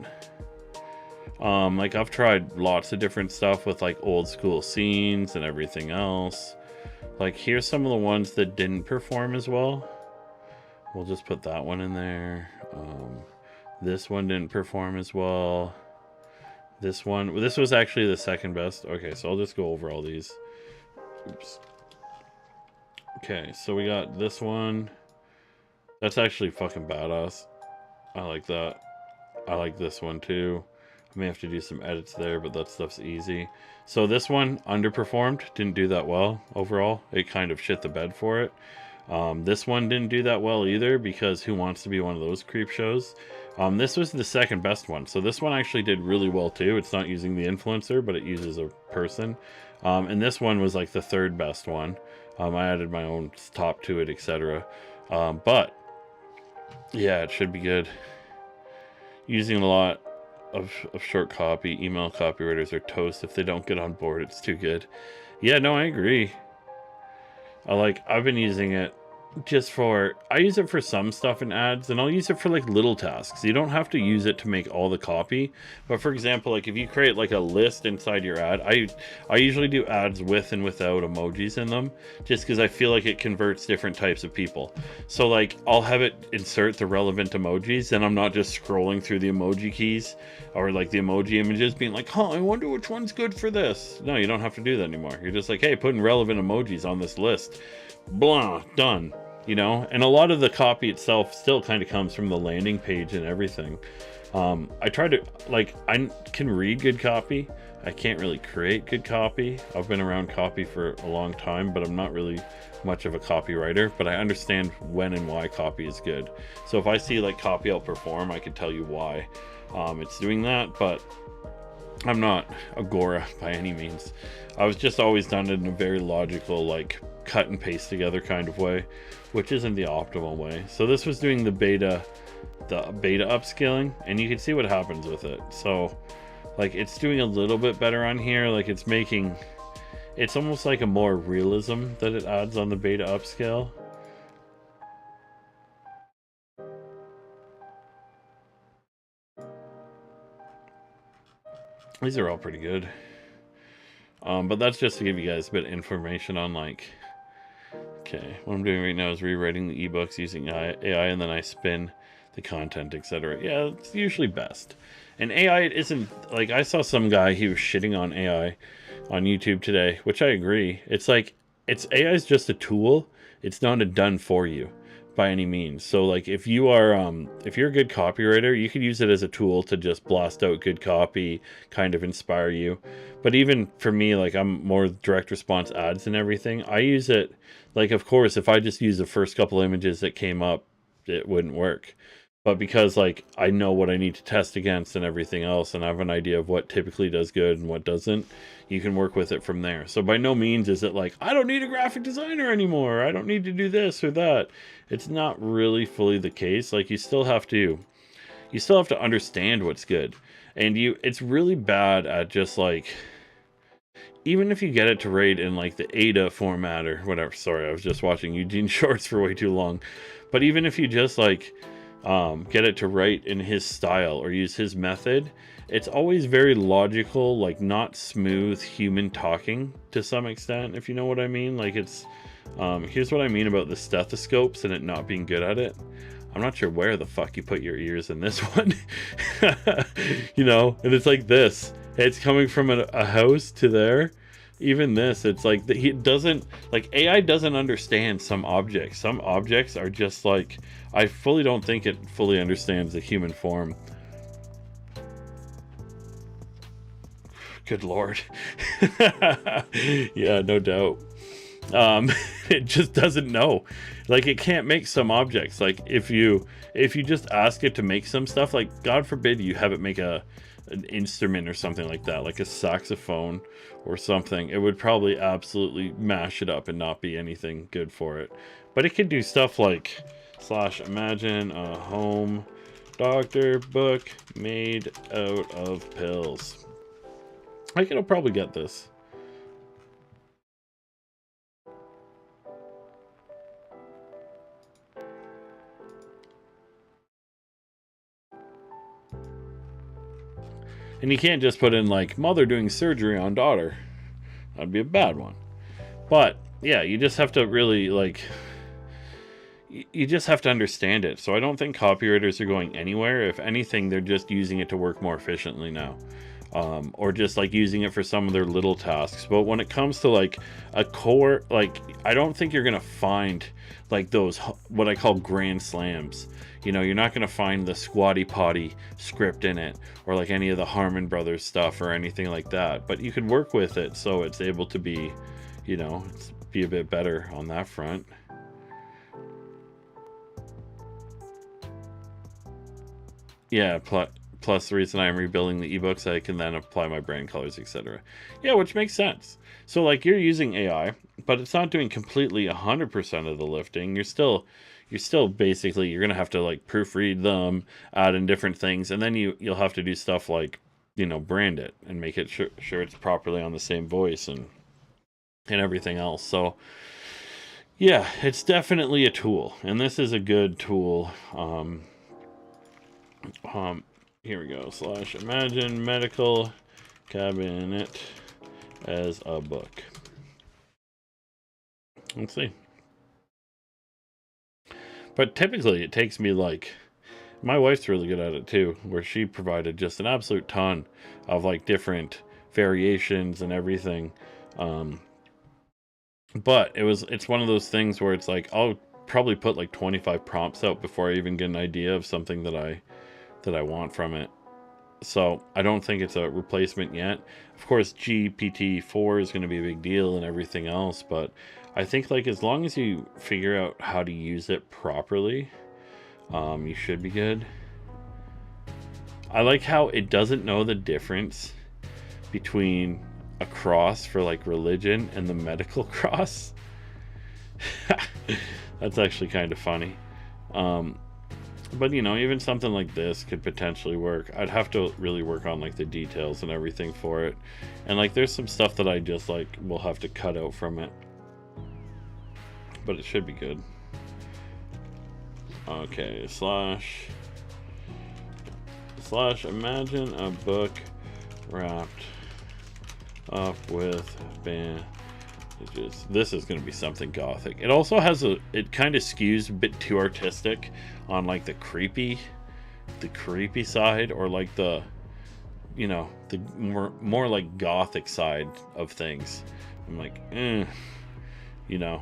Like I've tried lots of different stuff with like old school scenes and everything else. Like here's some of the ones that didn't perform as well. We'll just put that one in there. This one didn't perform as well. This one, this was actually the second best. Okay, so I'll just go over all these. Oops. Okay, so we got this one. That's actually fucking badass. I like that. I like this one too. I may have to do some edits there, but that stuff's easy. So this one underperformed, didn't do that well overall. It kind of shit the bed for it. This one didn't do that well either, because who wants to be one of those creep shows? This was the second best one. So this one actually did really well too. It's not using the influencer, but it uses a person. And this one was like the third best one. I added my own top to it, etc. But yeah, it should be good. Using a lot of short copy. Email copywriters are toast if they don't get on board. It's too good. Yeah, no, I agree. I've been using it just for, I use it for some stuff in ads, and I'll use it for like little tasks. You don't have to use it to make all the copy, but for example, like if you create like a list inside your ad, I usually do ads with and without emojis in them, just because I feel like it converts different types of people. So like I'll have it insert the relevant emojis, and I'm not just scrolling through the emoji keys or like the emoji images being like, huh, I wonder which one's good for this. No, you don't have to do that anymore. You're just like, hey, putting relevant emojis on this list. Blah, done. You know, and a lot of the copy itself still kind of comes from the landing page and everything. I try to, like, I can read good copy. I can't really create good copy. I've been around copy for a long time, but I'm not really much of a copywriter, but I understand when and why copy is good. So if I see like copy outperform, I can tell you why it's doing that, but I'm not agora by any means. I was just always done it in a very logical, like cut and paste together kind of way, which isn't the optimal way. So this was doing the beta upscaling, and you can see what happens with it. So like it's doing a little bit better on here. Like it's almost like a more realism that it adds on the beta upscale. These are all pretty good. But that's just to give you guys a bit of information on like, okay, what I'm doing right now is rewriting the ebooks using AI, and then I spin the content, etc. Yeah, it's usually best. And AI isn't, like, I saw some guy, he was shitting on AI on YouTube today, which I agree. It's like, AI is just a tool. It's not a done for you by any means. So like if you're a good copywriter, you could use it as a tool to just blast out good copy, kind of inspire you. But even for me, like I'm more direct response ads and everything, I use it, like, of course, if I just use the first couple images that came up, it wouldn't work. But because like I know what I need to test against and everything else, and I have an idea of what typically does good and what doesn't, you can work with it from there. So by no means is it like, I don't need a graphic designer anymore, I don't need to do this or that. It's not really fully the case. Like you still have to understand what's good. And it's really bad at just like, even if you get it to rate in like the ADA format or whatever. Sorry, I was just watching Eugene Shorts for way too long. But even if you just like get it to write in his style or use his method, it's always very logical, like not smooth human talking to some extent, if you know what I mean. Like it's here's what I mean about the stethoscopes and it not being good at it. I'm not sure where the fuck you put your ears in this one. You know, and it's like this, it's coming from a house to there. Even this, it's like he doesn't, like, AI doesn't understand some objects. Some objects are just like, I fully don't think it fully understands the human form. Good Lord. Yeah, no doubt. It just doesn't know. Like it can't make some objects. Like if you just ask it to make some stuff, like God forbid you have it make an instrument or something like that, like a saxophone or something, it would probably absolutely mash it up and not be anything good for it. But it can do stuff like /imagine a home doctor book made out of pills. Like it'll probably get this. And you can't just put in like mother doing surgery on daughter. That'd be a bad one. But yeah, you just have to really like, you just have to understand it. So I don't think copywriters are going anywhere. If anything, they're just using it to work more efficiently now. or just like using it for some of their little tasks. But when it comes to like a core, like I don't think you're gonna find like those what I call grand slams. You know, you're not gonna find the Squatty Potty script in it, or like any of the Harmon Brothers stuff or anything like that. But you could work with it so it's able to be, you know, be a bit better on that front. Yeah, plus the reason I'm rebuilding the ebooks, I can then apply my brand colors, etc. Yeah, which makes sense. So like you're using AI, but it's not doing completely 100% of the lifting. You're still basically, you're gonna have to like proofread them, add in different things, and then you'll have to do stuff like, you know, brand it and make it sure it's properly on the same voice and everything else. So yeah, it's definitely a tool, and this is a good tool. Here we go, / imagine medical cabinet as a book. Let's see. But typically it takes me like, my wife's really good at it too, where she provided just an absolute ton of like different variations and everything. But it's one of those things where it's like, I'll probably put like 25 prompts out before I even get an idea of something that I want from it. So I don't think it's a replacement yet. Of course, GPT-4 is going to be a big deal and everything else, but I think like as long as you figure out how to use it properly, you should be good. I like how it doesn't know the difference between a cross for like religion and the medical cross. That's actually kind of funny. But you know, even something like this could potentially work. I'd have to really work on like the details and everything for it. And like there's some stuff that I just like will have to cut out from it. But it should be good. Okay, / imagine a book wrapped up with bandages. This is going to be something gothic. It also has it kind of skews a bit too artistic on like the creepy side, or like the, you know, the more like gothic side of things. I'm like, you know,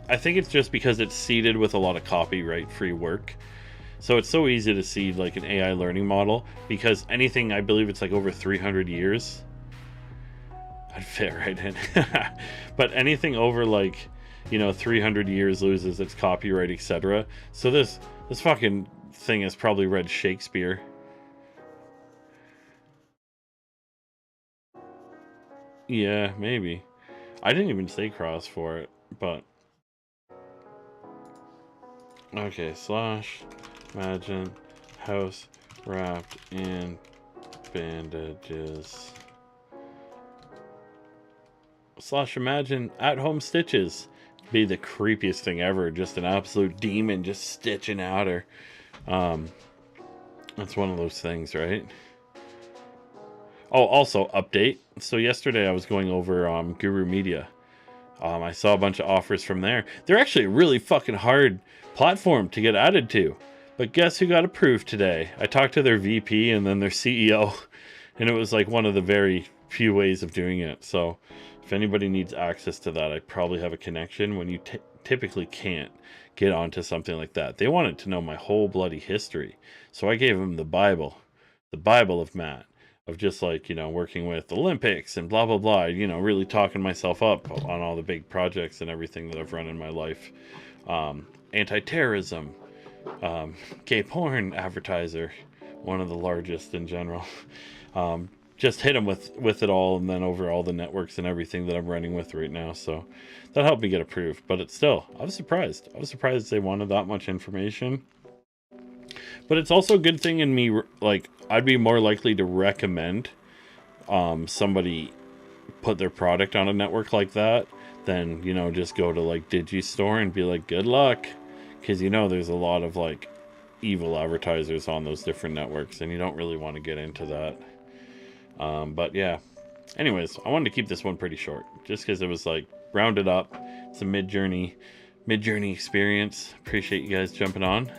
I think it's just because it's seeded with a lot of copyright free work. So it's so easy to seed like an AI learning model, because anything, I believe it's like over 300 years, I'd fit right in. But anything over like, you know, 300 years loses its copyright, etc. So this fucking thing has probably read Shakespeare. Yeah, maybe. I didn't even say cross for it, but okay, / imagine house wrapped in bandages / imagine at-home stitches. Be the creepiest thing ever, just an absolute demon just stitching at her. That's one of those things, right? Oh, also update. So yesterday I was going over Guru Media. I saw a bunch of offers from there. They're actually a really fucking hard platform to get added to. But guess who got approved today? I talked to their VP and then their CEO, and it was like one of the very few ways of doing it. So if anybody needs access to that, I probably have a connection when you typically can't get onto something like that. They wanted to know my whole bloody history. So I gave them the Bible of Matt, of just like, you know, working with Olympics and blah, blah, blah, you know, really talking myself up on all the big projects and everything that I've run in my life. Anti-terrorism, gay porn advertiser, one of the largest in general. Just hit him with it all, and then over all the networks and everything that I'm running with right now. So that helped me get approved, but it's still, I was surprised they wanted that much information. But it's also a good thing in me, like, I'd be more likely to recommend somebody put their product on a network like that than, you know, just go to like Digistore and be like, good luck. Because, you know, there's a lot of like evil advertisers on those different networks, and you don't really want to get into that. But yeah, anyways, I wanted to keep this one pretty short just because it was like rounded up. It's a MidJourney experience. Appreciate you guys jumping on.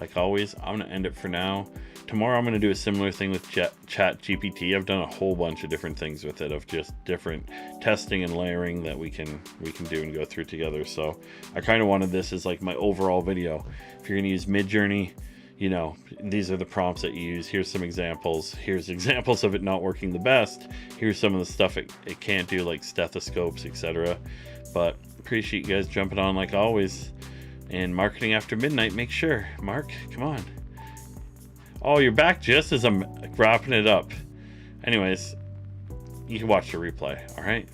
Like always, I'm going to end it for now. tomorrow I'm going to do a similar thing with Chat GPT. I've done a whole bunch of different things with it, of just different testing and layering that we can do and go through together. So I kind of wanted this as like my overall video. If you're going to use MidJourney, you know, these are the prompts that you use. Here's some examples. Here's examples of it not working the best. Here's some of the stuff it can't do, like stethoscopes, etc. But appreciate you guys jumping on like always. And Marketing After Midnight, make sure. Mark, come on. Oh, you're back just as I'm wrapping it up. Anyways, you can watch the replay, all right?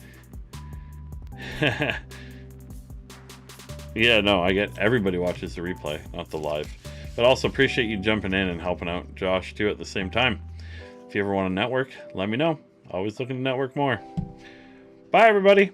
Yeah, no, I get everybody watches the replay, not the live. But also appreciate you jumping in and helping out Josh too at the same time. If you ever want to network, let me know. Always looking to network more. Bye, everybody.